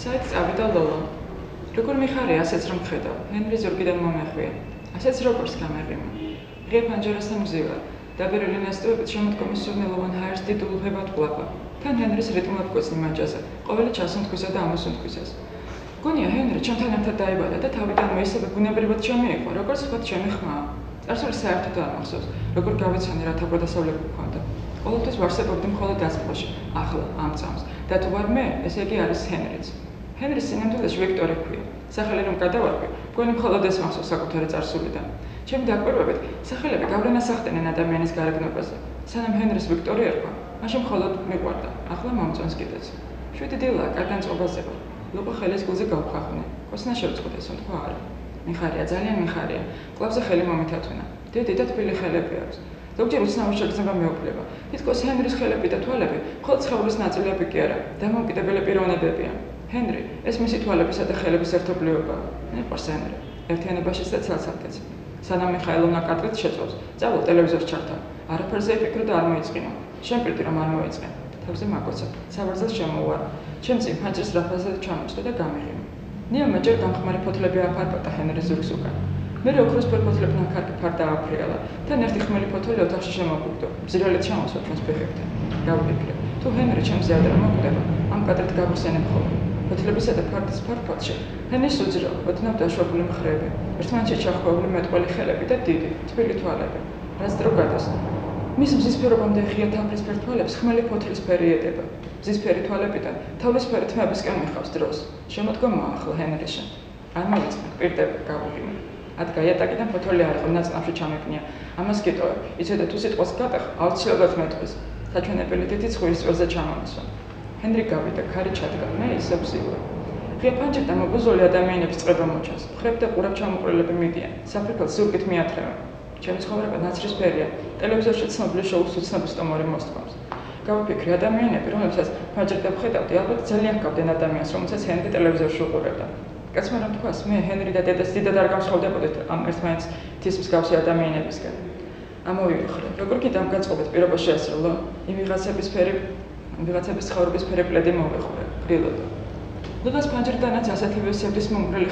საით წავიდა ლოლო. როგორ მიხარია ასეც რომ გხედავ, ჰენრი ზურგიდან მომეხვია. ასეც როგორც გამეღიმა. ღია პანჯერასთან მზივა. დაბერილი ნასტვებით შემოდგომის სურნელოვან ჰაერს დიდულფებად ყლაპა. თან ჰენრის რიტმულად გვეცნი მანჯაზე, ყოველი ჩასუნთქვისა და ამოსუნთქვისას. გონია ჰენრი ჩემთან ერთად დაიბადა და თავიდანვე ისევე ბუნებრივად შემოიყო, როგორც ვთქვათ ჩემი ხმა. წარსული საერთოდ არ მახსოვს, როგორ გავიცანი რათა გადასავლები გქონდა. ყოველთვის ვარსებობდი მხოლოდ დასწრებში, ახლა ამ წამს. და თუ ვარ მე, ესე იგი არის ჰენრიც. ჰენრის სინამდვილეში ვიქტორი ჰქვია. სახელი რომ გადავარქვი, მგონი მხოლოდ ეს მახსოვს საკუთარი წარსულიდან. ჩემი დაკვირვებით, სახელები გავლენას ახდენენ ადამიანის გარეგნობაზე. სანამ ჰენრის ვიქტორი ერქვა, მაშინ მხოლოდ მიყვარდა, ახლა მომწონს კიდეც. 7 დილაა, კარგან წყობაზე ვარ. ლოყო ხელის გულზე გავხახუნე. კოსნა შევწყვეტეს, თქვა არა. მიხარია, ძალიან მიხარია. კლავზე ხელი მომითათვინა. დიდი და თბილი ხელები აქვს. ზოგჯერ უცნაური შეგრძნება მეუფლება. თითქოს ჰენრის ხელები და თვალები მხოლოდ სხეულის ნაწილები კი არა, დამოუკიდებელი პიროვნებებია. ჰენრი, ეს მისი თვალებისა და ხელების ერთობლიობაა. მიყვარს ჰენრი. ერთიანობაშიც და ცალ-ცალკეც. სანამ მიხაილოვნა კადრით შეწვავს, წავალ ტელევიზორს ჩართავ. არაფერზე იფიქრო და არ მოიწყინო. შემპირდი რომ არ მოიწყენ. თავზე მაგოცა. საბრძოლს შემოუვარა. ჩემ წინ ფანჯრის რაფაზე ჩამოჭდა და გამიღიმე. ნიამმა ჯერ გამხმარი ფოთლები აფარბა ჰენრის ზურგს უკან. მერე ოქროსფერ ფოთლებთან ქარ დააფრიალა. თან ერთი ხმელი ფოთოლი ოთახში შემოგვიგდო. ბზირალით ჩამოსვა ჩვენს ფეხებთან. გავიფიქრე, თუ ჰენრი ჩემზე ადრე მოკვდება, ამ კადრით გავხსენებ ხოლმე. ფოთლებისა და ფარდის ფარფოთში ჰენრის უძრავ, ოდნავ დაშვებული მხრები, ერთმანეთში ჩახვეული მეტყველი ხელები და დიდი, თბილი თვალები. რაც დრო გადასცა. მის მზისფერობამდე ღია თაფლისფერ თვალებს ხმელი ფოთლის ფერი ეტება. მზისფერი თვალებიდან თავლისფერი თმებისკენ მიხავს დროს. შემოდგომა ახლა ჰენრიშა. არ მოვიწყე, პირდები გავუღიმე. ადგა იატაკიდან ფოთოლი არ იყო, ნაწნავში ჩამეფნია. ამას გიტოვებ, იცოდე თუ სიტყვას გატეხ, აუცილებლად მეტყვის. საჩვენებელი დიდი ცხვირის წვერზე ჩამომისვა. ჰენრი გავიდა, ქარი ჩადგა, მე ისევ ვზივარ. ღია პანჯრიდან მობუზოლი ადამიანების წყება მოჩანს. მხრები და ყურებ ჩამოყრილები მიდიან. საფრთხეს ზურგით მიათრევენ. ჩემი ცხოვრება ნაცრისფერია. ტელევიზორში ცნობილი შოუს უცნობი სტუმარი მოსთქვამს. გავიფიქრე, ადამიანები, რომლებსაც ფანჯრიდან ვხედავდი, ალბათ ძალიან ჰგავდნენ ადამიანს, რომელსაც ჰენრი ტელევიზორში უყურებდა. კაცმა რომ თქვას, მე ჰენრი და დედას დიდად არ გამსხავდებოდეთ ამ ერთმანეთს მთის მსგავსი ადამიანებისგან. ამოვიხრე, როგორ კი დამგაწყობით პირობა შეასრულო, იმ ვიღაცების ცხოვრების ფერეკლედი მოვეხურე, გრილოდა. ლოდას ფანჯრიდანაც ასეთივე სევდის მომგვრელი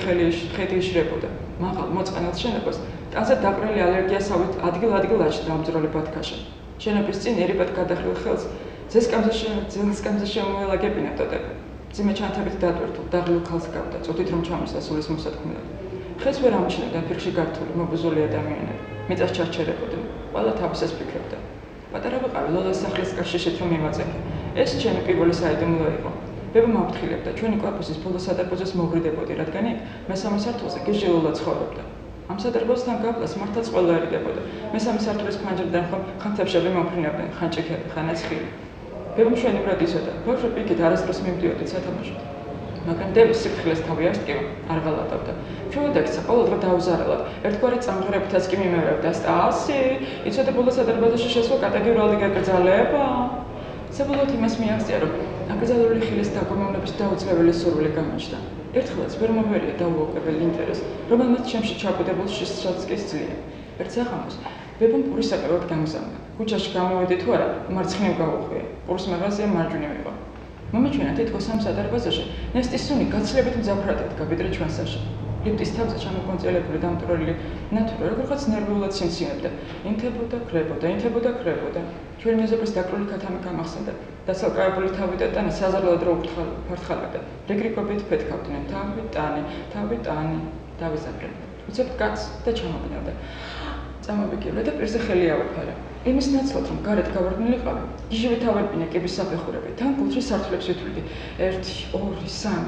ხედი იშრებოდა. მაღალ მოწყენილ შენობას ტანზე დაყრილი ალერგიასავით ადგილ-ადგილ აჩნდა ამძროლი ბათქაშა. შენობის წინ ერიბად გადახრილ ხელს ძელსკამზე შემოელაგებინა ტოტები. ძიმე ჩანთებით დატვირთულ, დაღლილ ქალს გავდა, წუთით რომ ჩამოსდა სულის მოსათქმელად. ხელს ვერ ამჩნევდნენ ფირში გართული მობუზოლი ადამიანები. მიწას ჩარჩერებოდნენ, ყველა თავისას ფიქრობდა. პატარა ვიყავი ლოლას სახლის კაშიშით რომ მივაწექე. ეს ჩემი პირველი საიდუმლო იყო. ბებო მაფრთხილებდა, ჩვენი კორპუსის ბოლო სადარბაზოს მოვრიდებოდი, რადგან იქ მესამე სართულზე გიჟილულად ცხოვრობდა. ამ სადარბაზთან გაბლას მართლაც ყველა ერიდებოდა. მესამე სართულის ფანჯრიდან ხანთებშები მომფრინავდნენ, ხან ჭიქები, ხან აცხილი. ბებო მშვენივრად იცოდა, ბავშვები იქით არასდროს მივდიოდით სათამაშოდ. მაგრამ დევის სიფრთხილეს თავი არ სკივა, არ ღალატავდა. ჩვეულებრივ ყოველდღე დაუზარალად, ერთგვარი წამღერებითაც კი მიმეორებდა. სტასი, იცოდე ბოლო სადარბაზოში შესვლა კატეგორიალური გაგრძელება? საბოლოოდ იმას მიაღწია, რომ აკრძალული ხილის დაგრომოვნების დაუწყებელი სურვილი გამოჩნდა. ერთხელაც ვერ მომერია დაუოკებელი ინტერესი, რომელმაც ჩემში ჩაბუდებულ შიშსაც კი სძლია. ერთ საღამოს ბებომ პურის საკრავად გამგზავნა. ქუჩაში გამოვედი თუ არა, მარცხნივ გავუხვია. პურის მაღაზია მარჯვნივ იყო. მომეჩვენა თითქოს ამ სადარბაზოში ნესტის სუნი გაცილებით მძაფრად ედგა ვიდრე ჩვენსაში. ლიფტის თავზე ჩამოგვონწელებული დამტვრელი ნათურა როგორღაც ნერვიულად სიმსივნებდა. ინთებოდა, ქრებოდა. ჩვენი მეზობლის დაკრული ქათამი გამახსენდა. დასალკავებული თავი და ტანი საზარლად რო ფართხალებდა. რიგრიგობით ფეთქავდნენ. თავი ტანი, დავიზაბრე. უცებ კაც და ჩამოგნევდა. წამოვიკივლე და პირზე ხელი ავაფარა. იმის ნაცვლად, რომ გარეთ გავარდნილიყავი, იგივე თავებინე კიბის საფეხურები, თან კუთხის სართულებს ვითვლიდი. 1, 2, 3.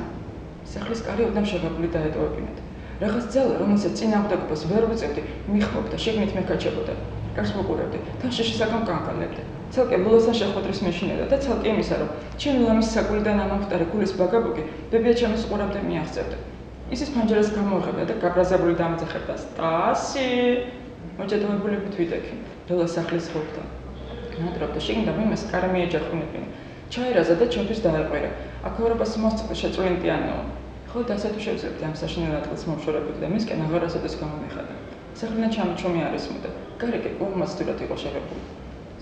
სახლის კარი ოდნავ შეღებული დაეტოვებინათ. რაღაც ძალა, რომელსაც წინააღმდეგობას ვერ ვიწევდი, მიხმობდა, შიგნით მეკაჩებოდა. კარს ვუყურებდი, თან შიშისაგან კანკალებდი. ცალკე ლოლასთან შეხვედრის მეშინედა და ცალკე იმისა, რომ ჩემი ლამის საკულიდან ამამხტარი გულის ბაგაბუგი ბებია ჩემს ყურამდე მიაღწევდა. ისის ფანჯერას გამოუღებდა და გაბრაზებული დამძახებდა. სტასი! მოჭედავებულებით ვიდექი, ლოლას სახლის ხობთან. ნადრობდა შიგნიდან იმას კარი მიეჯახუნებინა. ჩაერაზა და ჩემთვის დაეყვირა. აქაურობას მოსწყვი შეწვლინტიანო. ხოლო დასათუ შევძლებდი ამ საშინელ ადგილს მომშორებოდი და მისკენ აღარასოდეს გამომეხადა. სახლიდან ჩამოჩომი არ ისმოდა. კარი კი ყურმაცდურად იყო შეღებული.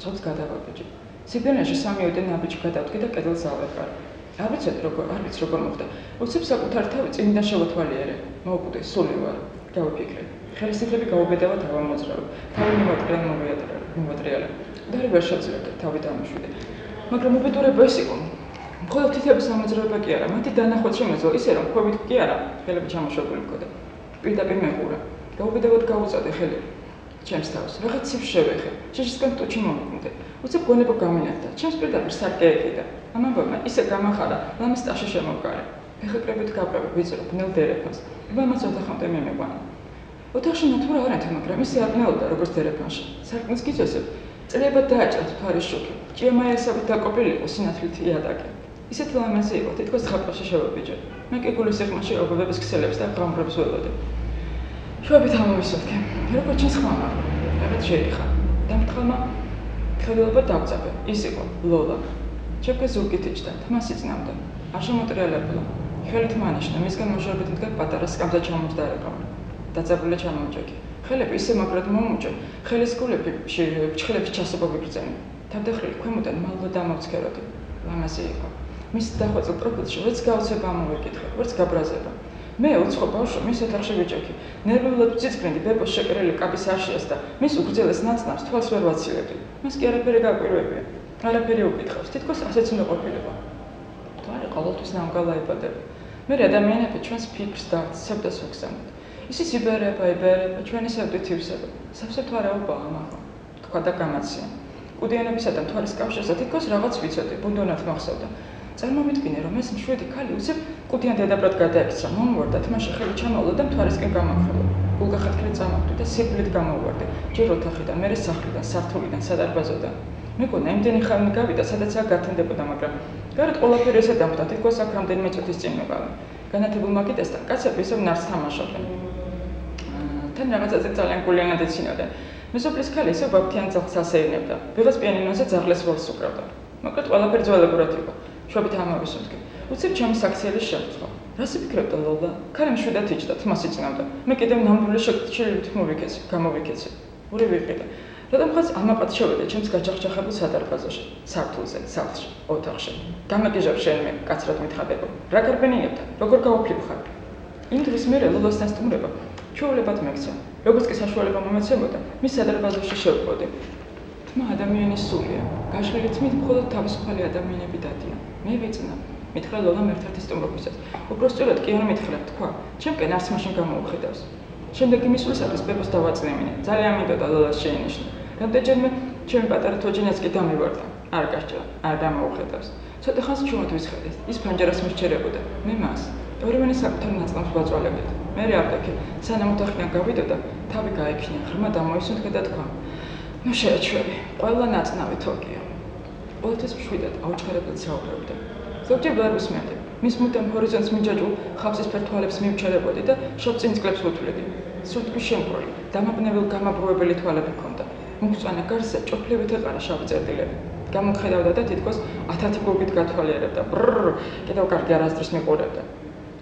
ცოტს გადავაბეჭდი. სიბერიაში 3 ოდენ აბიჯი გადავდგი და კედელს ავეყარე. არ ვიცი როგორ მოხდა. უცებ საკუთარ თავი წინიდან შევათვალიერე. მოუკვდე, სული ვარ. გავიფიქრე. ხელისუფლები გაუბედავად ავამოძრავე. თავი მივატრიალე. და არ შეძლებ თავი დამშვიდე. მაგრამ უბედურება ეს იყო. მხოლოდ თითების ამოძრავება კი არა, მათი დანახვა შემეძლო ისე რომ ხვევით კი არა, ხელები ჩამოშორებული მქონდა. პირდაპირ მეყურა. გაუბედავად გაუწოდე ხელები. ჩემს თავს, რაღაც ციფრს შევეხე. შეშისკენ ტუჩი მომკვდე. უცებ გონება გამინათდა. ჩემს პირდაპირ სარკე ეკიდა. ამ ამბავმა ისე გამახარა, ლამის ტაში შემოვკარე. ფეხაკრებით გავყრე ვიწრო ბნელ დერეფანს. იმამაც ოთახამდე მიმეყვანა. ოთახში ნათურა არ ეთქვა, მაგრამ ისე აბნელოდა, როგორც დერეფანში. სარკმლის გიწესებ წრეებად დააჭრა თვარის შუქი. ჭიამაიასობით დაკოპილი იყო სინათლით იატაკი. ისეთ ლამაზი იყო, თითქოს ზღაპრაში შევაბიჯე. მე კი გულის სიღრმაში ობობების ქსელებს და ღამრებს ველოდე. შუებით ამოვისოთქე. როგორც ჩანს ხმამა. რაღაც შეიხა. დამთხალმა ხელობა დავწაბე. ის იყო ლოლა. ჩემკე ზურგით იჭდა, თმას იწნავდა. არ შემოტრიალებულა. ხელით მანიშნა, მისგან მოშორებით მდგარ პატარა სკამზე ჩამოსდარეკა. დაწაბული ჩამოვჭექი. ხელები ისე მაგრად მომუჭე, ხელის გულები ფრჩხილებში ჩასობა ვიგრძენი. თავდახრილი ქვემოდან მალვა დამოვცქეროდი. ლამაზი იყო. მის დახვეწილ პროფილში ვერც გაოცება ამოვიკითხე, ვერც გაბრაზება. მე უცხო ბავშვი მის ოთახში ვიჭექი. ნერვიულად ვძიძგრინდი ბებოს შეკერილი კაბის არშიას და მის უგრძელეს ნაცნავს თვალს ვერ ვაცილებდი. მას კი არაფერი გაკვირვებია. არაფერი უკითხავს, თითქოს ასეც უნდა ყოფილიყო. თვარი ყოველთვის ნამგალაებადები. მე ადამიანები ჩვენს ფიქრს და ცევდას ვაგზავნებთ. ისიც იბერება, ჩვენი სევდითივსება. სავსე თვარეობაა ამაღლა. თქვა და გამაცია. კუდიანებისა და თვალის კავშირზე თითქოს რაღაც ვიცოდი, ბუნდონად მახსოვდა. წარმომიდგინე, რომ ეს მშვიდი ქალი უცებ კუდიან დედაბრად გადაექცა, მომუვარდა, თმაში ხელი ჩამოვლა და მთვარისკენ გამახელა. გულგახატკილი წამოვდი და სიკვდილით გამოვარდი. ჯერ ოთახიდან, მერე სახლიდან, სართულიდან, სადარბაზოდან. მეგონა იმდენი ხანი გავიდა, სადაცაა გათენდებოდა, მაგრამ გარეთ ყველაფერი ესე დამხდა, თითქოს აქ რამდენიმე წუთის წინ მიყავი. განათებულ მაგიდასთან კაცები ისევ ნარს თამაშობდნენ. თან რაღაცაზე ძალიან გულიანად ეცინოდნენ. მეზობლის ქალი ისევ ბაბთიან ძაღლს ასეირნებდა. ვიღაც პიანინოზე ძაღლეს ველს უკრავდა. მოკლედ ყველაფერი ძველებურად იყო. შუობით ამოვისუნთქე. უცებ ჩემი საქციელი შემწყვა. რას იფიქრებდა ლოლა? ქალი მშვიდად იჭდა, თმას იწნავდა. მე კიდევ ნამდვილი შეგჩილებით გამოვიქეცი. ური ვიყიდა. რადგანაც ამაყად შევედა ჩემს გაჯახჯახებულ სადარბაზოში, სართულზე, სახლში, ოთახში. გამაგიჟებ შენ მე, კაცრად მითხადებო. რა გარბენინებდა? როგორ გავაფლიფხარ? იმ დღის მერე ლოლასთან სტუმრება ჩვეულებად მეკცა. როგორც კი საშუალება მომეცემოდა, მის სადარბაზოში შევხვდი. თმა ადამიანის სულია. გაშლილი თმით მხოლოდ თავისუფალი ადამიანები დადიან. მე ვიწნა. მითხრა ლოლამ ერთ-ერთი სტუმრობისას. უпростиრად კი არ მითხრა, თქვა, ჩემკენ არც მაშინ გამოუხედავს. შემდეგ იმისვლისათვის ბებოს დავაწნევინე. ძალიან მინდოდა ლოლას შეენიშნა. რამდენჯერმე ჩემი პატარა თოჯინაც კი დამივარდა. არ გასჭირა, არ დამოუხედავს. ცოტა ხანს ჩუმად ვისხედეთ. ის ფანჯარას მისჩერებოდა. მე მას. ორივენი საკუთარ ნაწლავს ვაწვალებდით. მე ავდექი, სანამ ოთახიდან გავიდოდა, თავი გაექნია, ღრმა დამოისუნთქე და თქვა: ნუ შეეჩვევი, ყველა ნაწნავი თოკია. ყოველთვის მშვიდად აუჩქარებულად საუბრობდა. ზოგჯერ ვერ უსმენდი. მის მუდამ ჰორიზონტს მიჯაჭვულ ხავსისფერ თვალებს მივჩერებოდი და შობწინ წყლებს ვუთვლედი. სულთქვის შემკვრელი, დამაბნეველ გამაბრუებელი თვალები ჰქონდა. მუქწვანე გარსზე ჭოფლივით ეყარა შავი წერტილები. გამომხედავდა და თითქოს 1000 გულით გათვალიერებდა. ბრrrr, კიდევ კარგი არასდროს მიყურებდა.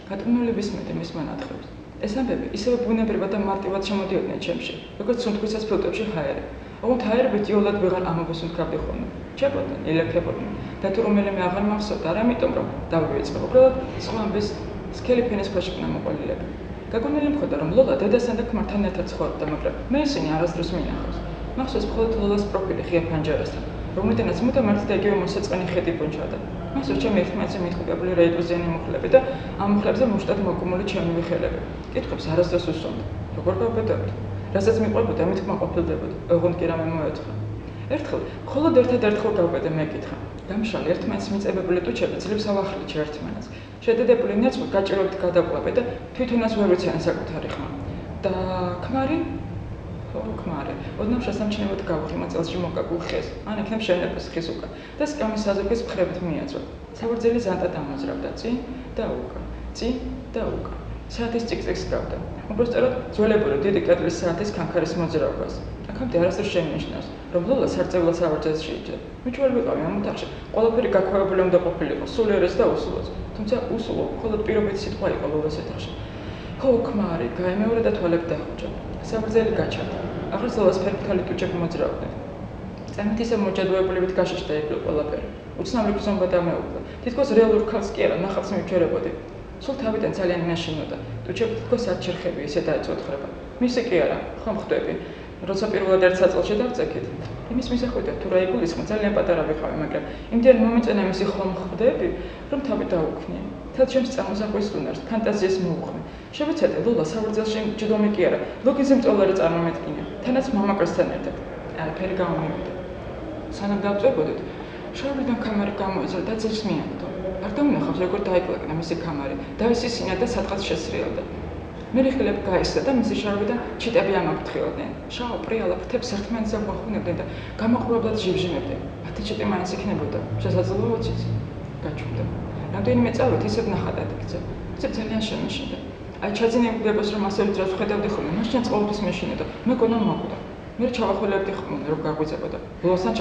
გატკნული ვისმენდი მის მონათხრებს. ეს ამბები ისევე ბუნებრივად და მარტივად შემოდიოდნენ ჩემში, როგორც სუნთქვისას ფილტვებში ჰაერი. ოღონდ ჰაერებით იოლად ვეღარ ამოვისუნთქავდი ხოლმე. ჩებოდნენ, ილექებოდნენ. და თუ რომელიმე აღარ მახსოვდა, არ ამიტომ რომ დავივიწყე. უბრალოდ სხვა ამბის სქელი ფენის ქვეშ იქნა მოყოლილები. გაგონილი მქონდა, რომ ლოლა დედასთან და ქმართან ერთად ცხოვრობდა, მაგრამ მე ისინი არასდროს მინახავს. მახსოვს მხოლოდ ლოლას პროფილი ღია ფანჯარასთან, რომლიდანაც მუდამ ერთ და იგივე მოსაწყენი ხედი პუნჩავდა. მახსოვს ჩემი ერთმანეთზე მიტყუებული რეიტუზიანი მუხლები და ამ მუხლებზე მუშტად მოკუმული ჩემი ხელები. კითხვებს არასდროს უსვამდა. როგორ გავბედავდი? რასაც მიყვებოდა, მით კმაყოფილდებოდა. ოღონდ კი რამე მოეთხა. ერთხელ, მხოლოდ ერთადერთხელ გავბედე მეკითხა. დამშალი ერთმანეთს მიწებებული ტუჩები ძლივს ავახრიჩე ერთმანეთს. შედედებული ნაცვლი გაჭირვებით გადაყვებე და თვითონაც ვერ ვიციან საკუთარი ხმა. და ქმარი? ხო, ქმარი. ოდნავ შესამჩნევად გავხიმა წელსში მოკაკულ ხეს. ან იქნებ შენების ხის უკან და სკამის საზოგის მხრებით მიაწვა. სავარძელი ზანტად ამოძრავდა წინ და უკან, წინ და უკან. საათის წიკ-წიკს გავდა. უბრალოდ ძველებური დიდი კედლის საათის ქანქარის მოძრაობას. აქამდე არასდროს შემინიშნავს, რომ ლოლა სარწევლად სავარძელს შეიჭრა. მე ჯერ ვიყავი ამ ოთახში, ყველაფერი გაქვავებული უნდა ყოფილიყო, სულიერეს და უსულოც. თუმცა უსულო, მხოლოდ პირობითი სიტყვა იყო ლოლას ოთახში. ხო, ქმარი, გაემეორე და თვალები დახუჭა. სავარძელი გაჩარდა. აღარ ლოლას ფერფთალი ტუჩები მოძრაობდნენ. წამით ისე მოჯადოებულებით გაშიშდა იგლო ყველაფერი. უცნაური გზომბა დამეუფლა. თითქოს რეალურ ქალს კი არა, ნახავს მივჩერებოდი. სულ თავიდან ძალიან ინაშინოდა. ტუჩები თითქოს არჩერხები ისე დაეწოთხრება. მისი კი არა, ხომ ხვდები. როცა პირველად ერთ საწოლში დავწექით, იმის მისახვედრად თუ რა იგულისხმო ძალიან პატარა ვიყავი, მაგრამ იმდენ მომეწონა მისი ხომ ხვდები, რომ თავი დაუქნია. თელ ჩემს წარმოსახვის უნარს, ფანტაზიას მოუხმე. შევეცადე ლოლა სავარძელში ჯდომი კი არა, ლოგიზმ მწოლარი წარმომედგინა. თანაც მამაკაცთან ერთად. არაფერი გამომივიდა. სანამ დავწვებოდით, შორიდან კამარი გამოეძრა და ძილს მიაგდო. არ დამნახავს როგორ დაიკლაკნა მისი კამარი, დაისისინა და სადღაც შესრიალდა. მერიხლებ გაისდა და მისი შორიდან ჩიტები ამაფრთხილდნენ. შავ პრიალა ფრთებს ერთმანეთზე უახუნებდნენ და გამოყურებლად ჟივჟიმებდნენ. 10 ჩიტი მაინც იქნებოდა, შესაძლოა 20-იც. გაჩვენდა. რამდენიმე წავით ისევ ნახადად იქცა. ეს ძალიან შემეშინდა. აი ჩაძინებულებას რომ ასე ვძრავს ხედავდი ხოლმე, მაშინ ყოველთვის მეშინოდა. მეკონა მოკვდა. მე ჩავახველებდი ხოლმე რომ გაგვიწებოდა. ბოლოსთან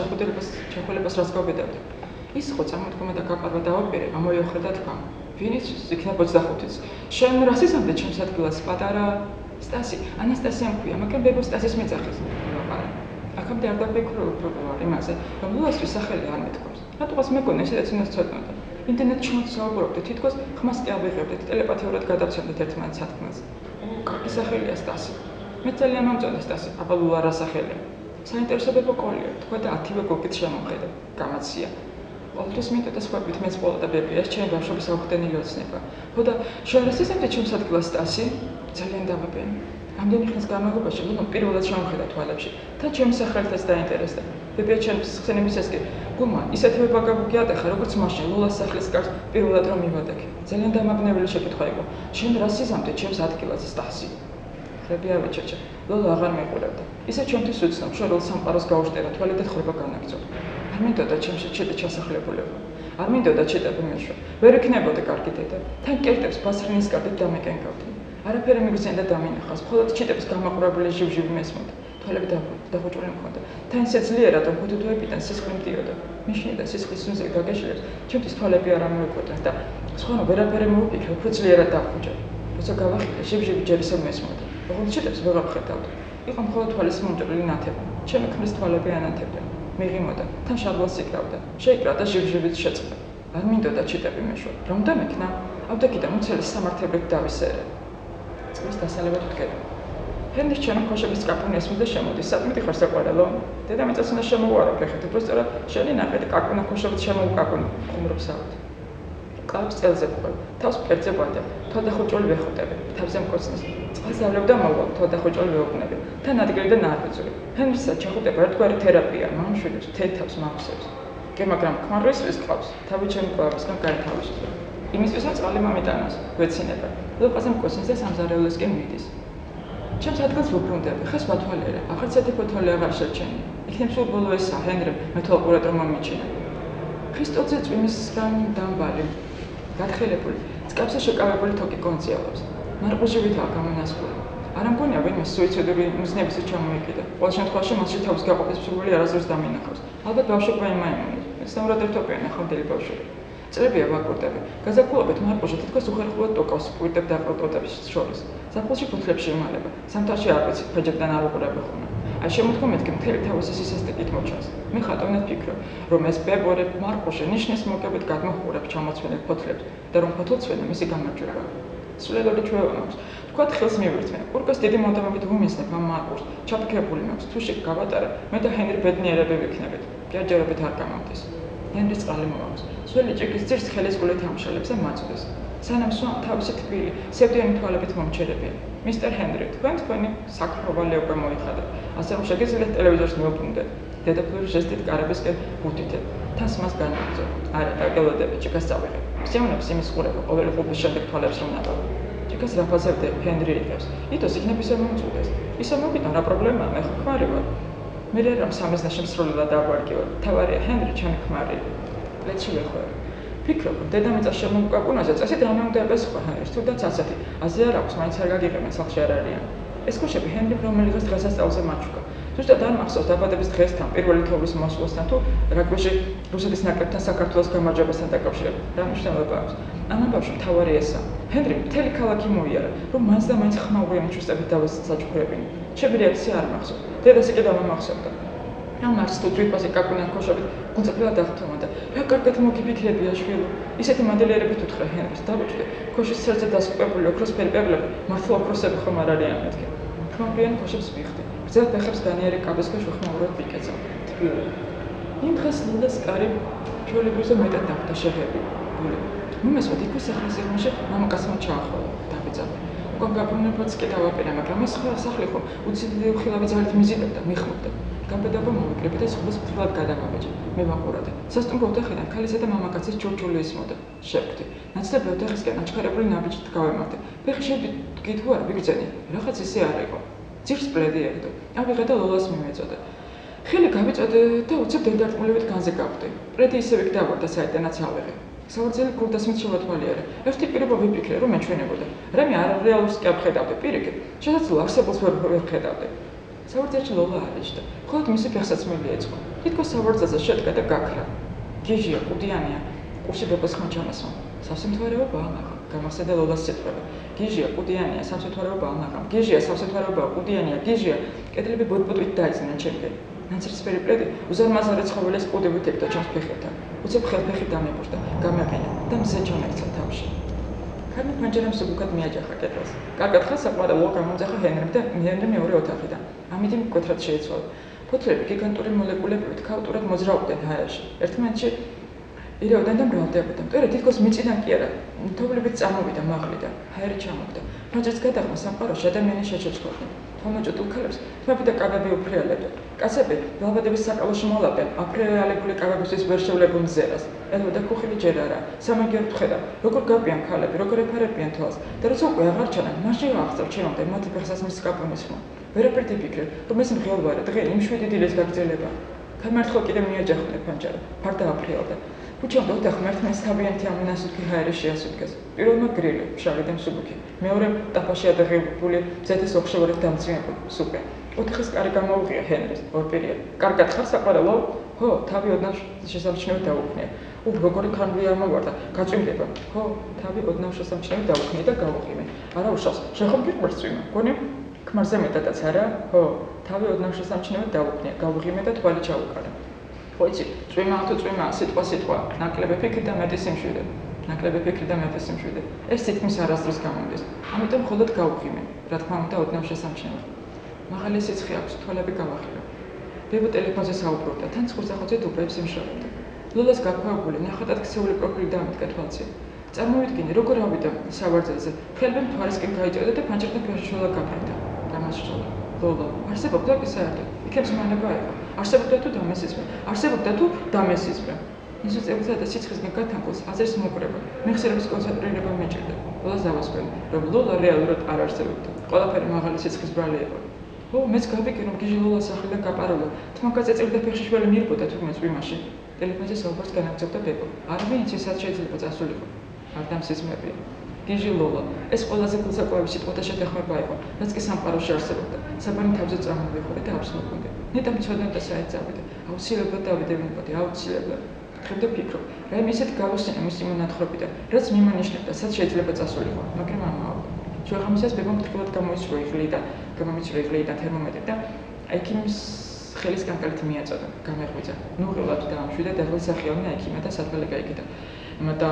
ჩახველებას რას გავბედავდი. ის ხო წამოდგომა და გაპარვა დავაპირე, ამოიოხრა და თქვა. ვინიც იქნება 25-იც. შენ რას ისამდე ჩემს ადგილას პატარა სტასი, ანასტასია მქვია, მაგრამ ბებო სტასის მეძახის. ვაყარა. აქამდე არ დაფიქრობ იმაზე, რომ ლულასთვის სახელი არ მეთქვამს. რატოღაც მეკონა ისედაც უნდა ცოტნოდა. ინტერნეტში მოცაუბრობდი, თითქოს ხმას კი ავიღებდით, ტელეპათიურად გადავცემდით ერთმანეთს სათქმელს. კარგი სახელია სტასი. მე ძალიან მომწონდა სტასი, აბა ლულა რა სახელია. საინტერესო ბებო ყოლია, თქვა და 10-ვე გოგით შემომხედა. გამაცია. ყოველთვის მინდოდა სხვაებით მეც ყოლა და ბებია, ეს ჩემი ბავშვობის აუხდენილი ოცნება. ხო და შენ რას ისამდე ჩემს ადგილას სტასი? ძალიან დავაბენი. ამდენი ხნის განმავლობაში ლულა პირველად შემომხედა თვალებში. თან ჩემი სახელითაც დაინტერესდა. ბებია ჩემს ხსენების ეს კი გუმა, ისეთივე ბაგაბუგი ატეხა, როგორც მაშინ ლულას სახლის კარს პირველად რომ მივადექი. ძალიან დამაბნეველი შეკითხვა იყო. შენ რას იზამდე ჩემს ადგილას სტასი? ხლები ავეჭერჭა. ლულა აღარ მეყურებდა. ისე ჩემთვის უცნობ, შორეულ სამყაროს გაუშტერა თვალი და ხრება განაგრძო. არ მინდოდა ჩემში ჩიტი ჩასახლებულება. არ მინდოდა ჩიტები მეშვა. ვერ იქნებოდა კარგი დედა. თან კერტებს ბასრინის კარდით დამეკენკავდი. არაფერი მიგზენდა დამინახავს, მხოლოდ ჩიტების გამაყურებელი ჟივჟივი მესმოდა. თვალები დახუჭული მქონდა. თან ისე ძლიერად რომ ბუდუებიდან სისხლი მდიოდა. მიშნიდა სისხლის სუნზი გაგეშლებს, ჩემთვის თვალები არ ამოეკვეთას და სხვანო ვერაფერი მოვიფიქრე, უფრო ძლიერად დახუჭა. როცა გავახილე, ჟივჟივი ჯერ ისევ მესმოდა. ოღონდ ჩიტებს ვერ ვხედავდი. იყო მხოლოდ თვალის მომჭრილი ნათება. ჩემი ქმრის თვალები ანათებდა. მიღიმოდა, თან შაბლას იკრავდა, შეიკრა და ჟივჟივით შეწყდა. არ მინდოდა ჩიტები მეშვა. რომ დამეკნა, ავდექი და მუცელის სამართლებით დავისერე. წყლის დასალევად ვდგები. ჰენრის ჩემი ქოშების კაპუნი ესმის და შემოდის. სათმითი ხარ საყვარელო? დედამიწას უნდა შემოვარო ფეხით, უბრალოდ შენი ნაყედი კაკუნა ქოშებით შემოვუკაკუნო, ხუმრობს ავთ. კლავს წელზე ვყავ, თავს პერწე ვადებ, თვალდახუჭული ვეხუტები, თავზე მკოცნეს. წყალს ავლებ და მოვვალ, თვალდახუჭული ვეუბნები. თან ადგილი და ნარბეწული. ჰენრისა ჩახუტება ერთგვარი თერაპია, მამშვიდებს, თეთავს, მახსებს. კი, მაგრამ ქმარისთვის ყავს, თავი ჩემი კლავისგან გაეთავისუფლა. იმისთვისაც წყალი მომიტანოს, გვეცინება. ლოყაზე მკოცნეს და სამზარეულოსკენ მიდის. ჩემს ადგილს ვუბრუნდები, ხეს ვათვალიერე, აღარც ერთი ფოთოლი აღარ შერჩენი. იქნებ სულ ბოლო ესა, ჰენრიმ, მეთვალყურად რომ მომიჩინა. ქრისტოძე წვიმისგან დამბალი, გათხელებული, წკაფზე შეკავებული თოკი კონციალობს. მარყუჟივითაა გამონასხული. არ ამგონია ვინმე სუიციდური მიზნებისთვის ჩამოეკიდა. ყოველ შემთხვევაში მასში თავის გაყოფის მსურველი არასდროს დამინახავს. ალბათ ბავშვობა იმაიმონით. მეცნიერად ერთობიან ახალდელი ბავშვები. წლებია ვაკურტები. გაზაფხულობით მარყუჟი თითქოს უხერხულად ტოკავს პუირტებ დაყრდნობის შორის. ზაფხულში ფოთლებში იმალება. სამთაში არ ვიცი, ფეჯებიდან არ უყურები ხოლმე. აი შემოდგომეთკი მთელი თავისი სისასტიკით მოჩანს. მე ხატოვნად ფიქრობ, რომ ეს ბებორებ მარყუჟი ნიშნის მოკებით გადმოჰყურებს ჩამოცვენილ ფოთლებს და რომ ფოთლცვენა მისი გამარჯვება. სულელოდი ჩვევა მაქვს. თქვათ ხელს მივირთმე. ყურკას დიდი მოდამებით ვუმიზნებ ამ მარყურს. ჩაფიქრებული მაქვს, თუ შეგ გავატარა, მე და ჰენრი ბედნიერები ვიქნებით. ჯერჯერობით არ გამავდეს. ჰენრის წყალი მოაქვს. სველი ჭიქის ძირს ხელის გულით ამშალებს და მაწვდეს. სანამ სვამ თავისი თბილი, სევდიანი თვალებით მომჩერებია. მისტერ ჰენრი, თქვენი საქმოვალი უკვე მოიხადა. ასე რომ შეგიძლიათ ტელევიზორს მივუბრუნდეთ. დედაფლური ჟესტით კარებისკენ ვუთითებ. თან მას განაგრძო. არა, დაგელოდები, ჭიქას წავიღებ. სიამოვნებს იმის ყურება, ყოველი ყურის შემდეგ თვალებს რომ ნაბავ. ჭიქას რაფაზევდე, ჰენრი იგებს. ითოს იქნებ ისე მომწუდეს. ისე მოგიტან რა პრობლემაა, მე ხვარი ვარ. მე რამ სამიზნეში მსრულებად დავარგივარ. თავარია ჰენრი, ჩემი ქმარი. პლეჩი ვეხვევ. ფიქრობ, დედამიწას შემოუკაკუნოზე წესით რამე უნდა ებესხვა ჰენრის, თუდაც ასეთი. აზრი არ აქვს, მაინც არ გაგიღებენ, სახლში არ არიან. ეს ქოშები ჰენრი რომელი დღეს დღესასწაულზე მაჩუქა. ზუსტად არ მახსოვს დაბადების დღესთან, პირველი თოვლის მოსვლასთან თუ რა გვეშე რუსეთის ნაკრებთან საქართველოს გამარჯვებასთან დაკავშირებით. რა მნიშვნელობა აქვს? ამ ამბავში მთავარი ესაა. ჰენრი მთელი ქალაქი მოიარა, რომ მას და მაინც ხმაურიანი ჩუსტებით დავესაჩუქრებინი. ჩემი რეაქცია არ მახსოვს. დედას კი დამამახსოვდა. ამ არც თუ თვითფასი კაკუნან ქოშობით გულწრფელად აღთომა და რა კარგად მოგიფიქრებია შვილო. ისეთი მადელიერებით უთხრა ჰენრის დავუჭდე. ქოშის სერზე დასკვებული ოქროსფერი პეპლები მართლა ოქროსები ხომ არ არიან მეთქი. ხმამრიან ქოშებს მიხდი. გრძელ ფეხებს განიერი კაბესქა შუხმაურად ვიკეცა. თბილი. იმ დღეს ლილას კარი ჩვეულებრივზე მეტად დახვდა შეღებილი. მომესვათ იქვე სახლის სიღრმეში მამაკაცმა ჩაახვალა. დავიძაბე. უკან გაბრუნებაც კი დავაპირე, მაგრამ ეს სახლი ხომ უცილებელი უხილავი ძალით მიზიდობდა, მიხმობდა. გაბედობა მოვიკრები და სხულს ფრთხილად გადავაბეჭდი. მე ვაყურებდი. სასტუმრო ოთახიდან ქალისა და მამაკაცის ჯურჯული ისმოდა. შევხვდი. ნაცვლები ოთახისკენ აჩქარებული ნაბიჯით გავემართე. ფეხი შევდგი თუ არა ვიგრძენი. რაღაც ისე არ იყო. ძირს პლედი ეკდო. ავიღე და ლოლას მიმეწოდე. ხელი გავიწოდე და უცებ დედარტყმულებით განზე გავხდი. პრედი ისევ იქ დავარდა საერთანაც ავიღე. სავარძელი გულდასმით შევათვალიერე. ერთი პირობა ვიფიქრე, რომ მეჩვენებოდა. რამე არარეალურს კი ხედავდი პირიქით. შესაძლოა არსებობს ვერ ხედავდი. სავარძელში ლოლა არიჯდა. მხოლოდ მისი ფეხსაცმელი ეწყო. თითქოს სავარძელზე შედგა და გაქრა. გიჟია, ყუდიანია. ყურში ბებოს ხმაჩამასო. სამსათვარეობა ამაღა. გამახსენდა ლოლას სიტყვები. გიჟია, ყუდიანია, სამსათვარეობა ამაღა. გიჟია, სამსათვარეობა, ყუდიანია, გიჟია. კედლები ბოდბოდით დაიძინა ჩემკენ. ნაცრისფერი პლედი უზარმაზარი ცხოველის ყუდებით ეკდა ჩემს ფეხებთან. უცებ ხელფეხი დამებურდა, გამეყენა და მზე ჩამექცა თავში. ქარმა პანჯერას უკეთ მიაჯახა კედელს. კარგად ხა საყვარელო გამომძახა ჰენრიმ და ჰენრი მეორე ოთახიდან. ამით მკვეთრად შეეცვალა. ფოთლები გიგანტური მოლეკულებით ქაუტურად მოძრაობდნენ ჰაერში. ერთმანეთში ირევდნენ და მრავლდებოდნენ. მტერე თითქოს მიწიდან კი არა, თოვლებით წამოვიდა მაღლიდან. ჰაერი ჩამოგდა. ფანჯრის გადაღმა სამყაროში ადამიანი შეჩოცხლდნენ. თვალმოჭრილ ქალებს თმები და კაბები უფრიალებდნენ. კაცები ვალბადების საკალოში მოლავდნენ აფრიალებული კაბებისთვის ვერ შევლებულ მზერას. ელო და ქუხილი ჯერ არა. სამაგიეროდ ხედავ, როგორ გაპიან ქალები, როგორ ეფარებიან თვალს და როცა უკვე აღარ ჩანან, მაშინ აღწევ ჩემამდე მათი ფეხსაცმლის კაპუნის ხმა. ვერაფერ დიფიქრე, რომ ეს მღელვარე დღე იმ 7 დილის გაგრძელება. ქალმერთხელ კიდე მიაჯახდნენ ფანჯარა, ფარდა აფრიალდა. ქუჩამდე ოთახმა ერთმანეთს თავიანთი ამონასუქი ჰაერი შეასუდგეს. პირველმა გრილი, შავი და მსუბუქი, მეორე ტაფაში ადაღებული მზეთის ოხშოვარით დამძიმებული სუპე. ოთახის კარი გამოუღია ჰენრის, ორპირია. კარგად ხარ საყვარელო? ხო, თავი ოდნავ შესამჩნევად დაუხნია. როგორი ქანვი ამოვარდა, გაწვიმდება. ხო, თავი ოდნავ შესამჩნევად დაუხნია და გაუღიმე. არა უშავს, შენ ხომ გიყვარს წვიმა? გონი? ქმარზე მეტადაც არა? ხო, თავი ოდნავ შესამჩნევად დაუხნია, გაუღიმე და თვალი ჩაუყარა. ხო იცი, წვიმაა თუ წვიმაა, სიტყვა, ნაკლები ფიქრი და მეტი სიმშვიდე. ნაკლები ფიქრი და მეტი სიმშვიდე. ეს თითქმის არასდროს გამომდის. ამიტომ მხოლოდ გაუღიმე, რა თქმა უნდა, ოდნავ შესამჩნევად. მაღალი სიცხე აქვს, თვალები გავახირო. ბებო ტელეფონზე საუბრობდა, თან ცხურსახოთზე დუბრებს იმშორებდა. ლოლას გაქვავებული, ნახატად ქცეული პროფილი დამიტკა თვალზე. წარმოვიდგინე, როგორ ავიდა სავარძელზე, ხელები მთვარისკენ გაიწოდა და ფანჯრიდან ფეხშულა გაფრინდა. გამასროლა. ლოლა, არსებობდა კი საერთოდ, იქებს მანება იყო. არსებობდა თუ დამესიზმე, არსებობდა თუ დამესიზმე. ისუწევლსა და სიცხისგან გათანხმოს აზრის მოკრება, მეხსიერების კონცენტრირება მეჭირდა. ლოლას დავასკვენი, რომ ლოლა რეალურად არ არსებობდა. ყველაფერი მაღალი სიცხის ბრალი იყო. ო, მეც გავიგე, რომ გიჟი ლოლას სახლიდან გაპარულა. თმა გაწეწილდა ფეხში შველი მიირბოდა თურმე წვიმაში. ტელეფონზე საუბარს განაგრძობდა ბებო. არავინ იცის, რაც შეიძლება წასულიყო. არ დამსიზმებია. გიჟი ლოლა, ეს ყველაზე გულსაკვები სიტყვათა შეთანხმება იყო, რაც კი სამყაროში არსებობდა. საბანი თავზე წამოვიხურე და ავს მოკვდე. ნეტა მცოდნე საერთოდ წავიდე. აუცილებლად დავიდებინებოდი, აუცილებლად. ხედავ ფიქრობ, რა ისეთ გავოსინა მისი მონათხრობიდან, რაც მიმანიშნებდა, სად შეიძლება წასულიყო, მაგრამ ამაო. შუაღამისას ბებომ თქულად გამოიწვია იღლიდან თერმომეტრი და ექიმის ხელის კანკელით მიაწოდა, გამეღვიძა. ნუღილად დაამშვიდა და ახლა სახიავნა ექიმა და საფალე გაიგდა. და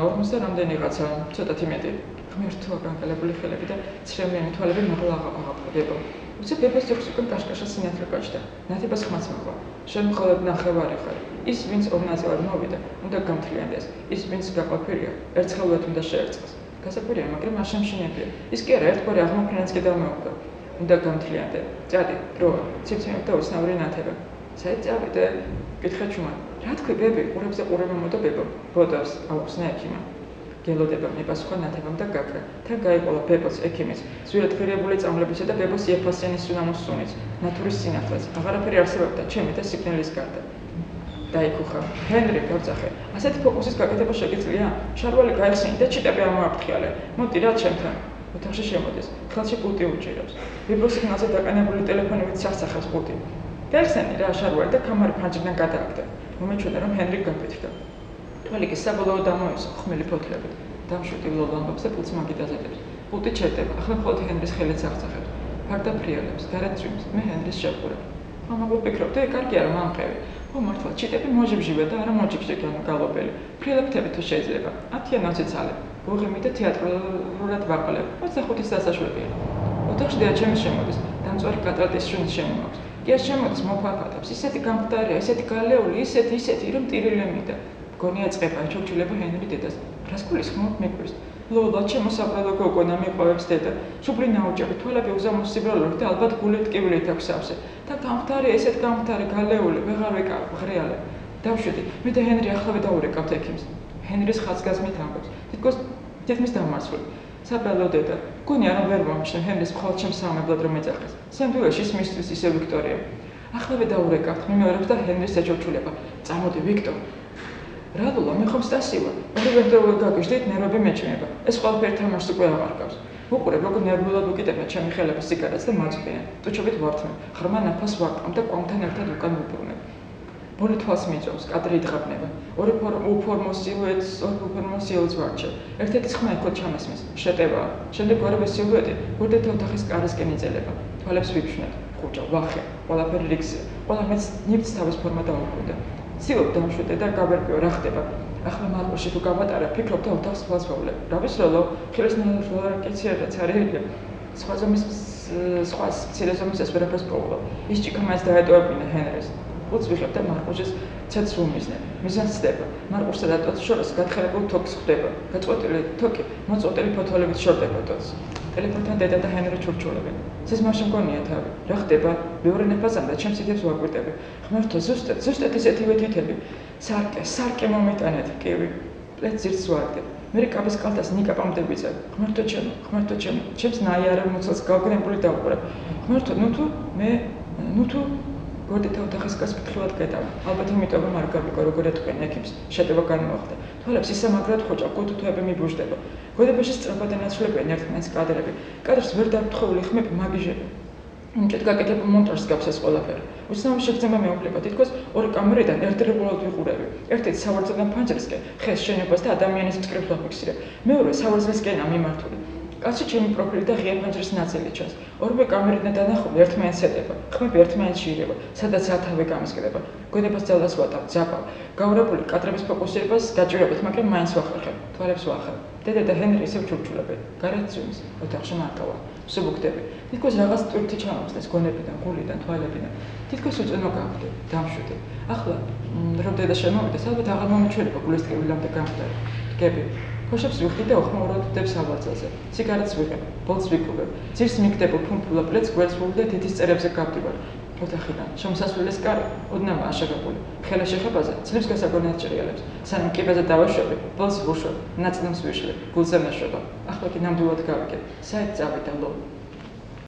40 რამდენიღაცა, ცოტათი მეტი, ღმერთოა კანკელებული ხელები და ცრემლიანი თვალები მაღლა აღაფრდება. უცებ ბებოს ძოხს უკან კაშკაშა სინათლე გაჩნდა. ნათებას ხმაც მოყვა. შენ მხოლოდ ნახევარი ხარ. ის ვინც ორ ნაწილად მოვიდა, უნდა გამთლიანდეს. ის ვინც გაყოფილია, ერთხელවත් უნდა შეერწყოს. გასაკვირია, მაგრამ არ შემშინებია. ის კი არა, ერთგვარი აღმოფრენაც კი დამეუქდა. უნდა გამთლიანდე. წადი, დროა, ციციმებ და უცნაური ნათება. საით წავიდე? კითხე ჩუმად. რა თქვი, ბები, ყურებზე ყურება მოდო ბებო. ბოდავს, აუხსნა ექიმა. გელოდება მიპასუხა ნათებამ და გაქრა. თან გაიყოლა ბებოს ექიმის, ზვირად ღირებული წამლებისა და ბებოს იეფასიანის სუნამოს სუნიც, ნათურის სინათლეს. აღარაფერი არსებობდა ჩემი და სიკვდილის გარდა. დაიქუხა. ჰენრი, გავწახე. ასეთი ფოკუსის გაკეთება შეგიძლია? შარვალი გაიხსენი და ჩიტები ამოაფრთხიალე. მოდი რა ჩემთან. ოთახში შემოდის. ხელში პულტი უჭირავს. ვიბროსიგნალზე დაყენებული ტელეფონით სასახავს პულტი. გაიხსენი რა შარვალი და კამარი ფანჯრიდან გადააგდა. მომეჩვენა რომ ჰენრი გაფეთქდა. თვალი კი საბოლოოდ დამოესო ხმელი ფოთლებით. დამშვიდი ლოლა ამბობს და პულტს მაგიდაზეთებს. პულტი ჩერდება. ახლა მხოლოდ ჰენრის ხელიც აღწახებს. ფარდა ფრიალებს, გარეთ წვიმს. მე ჰენრის შევყურებ. მამაყო ფიქრობდი, კარგია რომ ამყევი. ხო მართლა ჩიტები მოჟიბჟიბა და არა მოჯიბჟე გალობელი. ფრიალეფთები თუ შეიძლება. 10-იან 20 წალი. ვუღიმი და თეატრულად ვაყალებ. 25 დასაშვებია. ოთახში და ჩემს შემოდის. დამწვარი კატრატის შუნის შემოაქვს. კი ეს შემოდის მოფაფათებს. ისეთი გამხდარია, ისეთი გალეული, ისეთი რომ ტირილი მიდა. გონია წება ჩურჩულება ჰენრი დედას. რას გულისხმობ მეკვირს? ლოლა ჩემო საბრალო გოგონა მიყვევებს დედა. შუბლი ნაოჭები, თვალები უზამოს სიბრალოებით და ალბათ გული ტკივილით აქვს სავსე. და გამხდარია, ესეთ გამხდარი გალეული, ვეღარ ვეკავ, ღრიალე. დავშვიდი, მე და ჰენრი ახლავე დაურეკავთ ექიმს. ჰენრის ხაზგაზმით ამბობს. თითქმის დამარცხული. საბრალო დედა, გონია რომ ვერ მომჩნევ ჰენრის მხოლოდ ჩემს საამებლად რომ ეძახეს. სამდვილეში მისთვის ისე ვიქტორია. ახლავე დაურეკავთ, მიმეორებს და ჰენრის ეჩურჩულება. წამოდი, ვიქტორ. რა ლოლა, მე ხომ სტასივა. ორივე დროულად გაგიჟდით, ნერვები მეჩვენება. ეს ყველაფერი თამაშს უკვე აღარ გავს. უყურებ, როგორ ნერვულად უკიდებენ ჩემი ხელები სიგარეტს და მაწვდიან. ტუჩობით ვართმევ. ღრმა ნაფას ვაკამ და კვამთან ერთად უკან ვუბრუნებ. ბოლო თვალს მიიწვევს, კადრი იდღაბნება. ორი უფორმო სილუეტს ვარჩევ. ერთ-ერთი ხმა ეხლა ჩამესმის. შეტევაა. შემდეგ ორივე სილუეტი გორდეთა ოთახის კარისკენ იწელება. თვალებს ვიფშვნებ. ხუჭა, ვახე, ყველაფერი რიგზია. ყველა ნიბთს თავის ფორმა დაუკვირდა. ცდილობ დამშვიდე და გავერკვიო რა ხდება. ახლა მარკოში თუ გავატარა, ფიქრობ და ოთახს თვალს ვავლებ. რა ვისროლო, ხილს ნალარკეციერაც არის. სხვა მცირე ზომის ეს ვერაფერს პოულობ. ის ჭიქა მას დაეტოვებინა ჰენრის. ხუთს ვიხებ და მარკუშის ცეცხლს ვუმიზნებ. მიზანს ცდება. მარკუშსა და ტოტს შორის გათხელებულ თოკს ხდება. გაწყვეტილი თოკი მოწყვეტილი ფოთოლებით შორდება ტოტს. ტელეფონთან დედა და ჰენრი ჩურჩულებენ. სიზმარში მგონია თავი. რა ხდება? მეორე ნაფასამ და ჩემს იდეებს ვაკვირდები. ღმერთო, ზუსტად ისეთივე თითები. სარკე მომიტანეთ, კივი. პლეცირს ვარდებ. მე კაბის კალთას ნიკაპამ დევიწევ. ღმერთო ჩემო, ჩემს ნაიარევ მუცელს გავგნებული დავყურებ. ღმერთო, ნუ თუ გორდეთა ოთახის გასფრთხილად გეტავა. ალბათ იმიტომ რომ არ გავიგო როგორ ეტყვიან ექიმს. შეტევა განმოახდა. თვალებს ისამაგრად ხოჭა, კუთუთოები მიბუჟდება. გოდებაში სწრაფად ენაცვლებიან ერთმანეთს კადრები. კადრს ვერ დაფრთხეული ხმები მაგიჟები. უმჭედ გაკეთებულ მონტაჟს გავს ეს ყველაფერი. უცნაური შეგრძნება მეუფლება, თითქოს ორი კამერიდან ერთდროულად ვიყურები. ერთ-ერთი სავარძელთან ფანჯრისკენ ხეს შენებას და ადამიანის მწკრივს ვაფიქსირებ. მეორე სავარძლისკენაა მიმართული. კაცი ჩემი პროფილი და ღია ფანჯრის ნაწილი ჩანს. ორივე კამერიდან დანახული ერთმანეთს ეტება. ხმები ერთმანეთში ირება, სადაც სათავე გამისკდება. გონებას ძალას ვატავ, ძაბავ. გაურებული კადრების ფოკუსირებას გაჭირებთ, მაგრამ მაინც ვახერხებ. თვალებს ვახებ. დედა და ჰენრი ისევ ჩურჩულებენ. გარეთ ძვიმის, ოთახში მარტოა. ვსუბუქდები. თითქოს რაღაც ტვირთი ჩამოვსდეს გონებიდან, გულიდან, თვალებიდან. თითქოს უწონო გავხდი, დამშვიდი. ახლა რომ დედა შემოვიდეს, ალბათ აღარ მომიჩვენება გულის ტკივილამდე გამხდარი. გები. ქოშებს ვიხდი და უხმაუროდ ვდებ სავარძელზე. სიგარეტს ვიღებ, ბოლტს ვიკრუვებ. ძირს მიგდებო ფუმფულა პლეც გვერდსვული და თითის წერებზე გავდივარ. ოთახიდან შემოსასვლელის კარი ოდნავ აშაღებული. ხელა შეხებაზე ძლივს გასაგონად ჭრიალებს. სანამ კიბეზე დავაშვები, ბოლს ვუშვებ, ნაწილს ვიშლებ, გულზე მეშვება. ახლა კი ნამდვილად გავიგებ. საით წავიდა ლო.